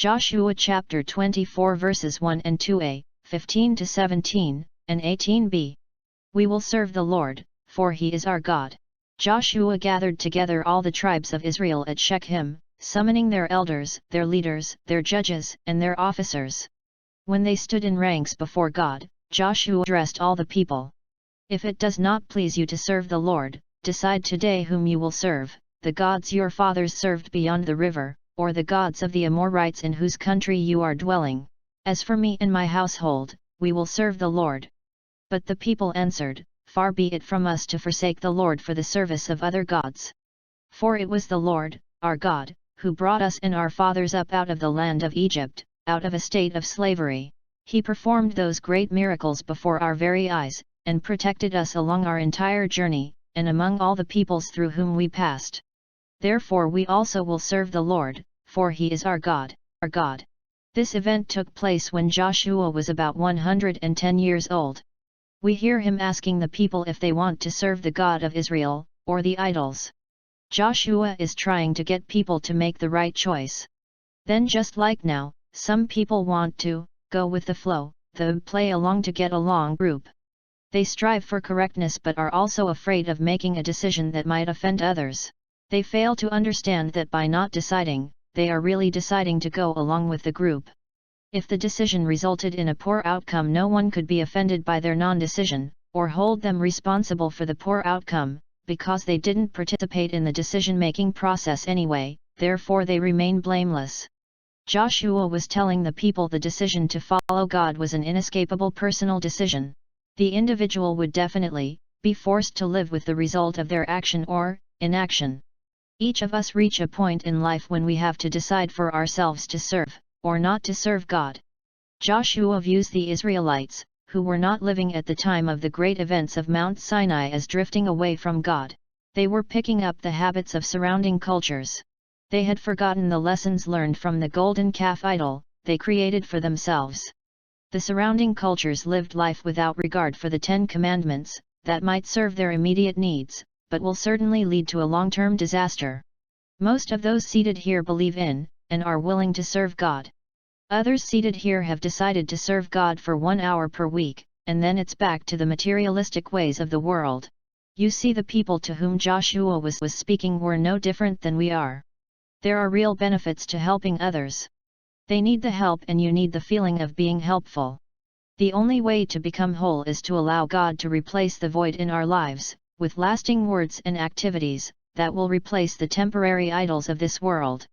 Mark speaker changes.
Speaker 1: Joshua chapter 24 verses 1 and 2a, 15 to 17, and 18b. We will serve the Lord, for he is our God. Joshua gathered together all the tribes of Israel at Shechem, summoning their elders, their leaders, their judges, and their officers. When they stood in ranks before God, Joshua addressed all the people. If it does not please you to serve the Lord, decide today whom you will serve, the gods your fathers served beyond the river, or the gods of the Amorites in whose country you are dwelling. As for me and my household, we will serve the Lord. But the people answered, Far be it from us to forsake the Lord for the service of other gods. For it was the Lord, our God, who brought us and our fathers up out of the land of Egypt, out of a state of slavery. He performed those great miracles before our very eyes, and protected us along our entire journey, and among all the peoples through whom we passed. Therefore we also will serve the Lord, for he is our God, our God. This event took place when Joshua was about 110 years old. We hear him asking the people if they want to serve the God of Israel, or the idols. Joshua is trying to get people to make the right choice. Then just like now, some people want to go with the flow, the play along to get along group. They strive for correctness but are also afraid of making a decision that might offend others. They fail to understand that by not deciding, they are really deciding to go along with the group. If the decision resulted in a poor outcome, no one could be offended by their non-decision, or hold them responsible for the poor outcome, because they didn't participate in the decision-making process anyway, therefore they remain blameless. Joshua was telling the people the decision to follow God was an inescapable personal decision. The individual would definitely be forced to live with the result of their action or inaction. Each of us reach a point in life when we have to decide for ourselves to serve, or not to serve God. Joshua views the Israelites, who were not living at the time of the great events of Mount Sinai, as drifting away from God. They were picking up the habits of surrounding cultures. They had forgotten the lessons learned from the golden calf idol they created for themselves. The surrounding cultures lived life without regard for the 10 Commandments, that might serve their immediate needs, but will certainly lead to a long-term disaster. Most of those seated here believe in, and are willing to serve God. Others seated here have decided to serve God for 1 hour per week, and then it's back to the materialistic ways of the world. You see, the people to whom Joshua was speaking were no different than we are. There are real benefits to helping others. They need the help and you need the feeling of being helpful. The only way to become whole is to allow God to replace the void in our lives, with lasting words and activities, that will replace the temporary idols of this world.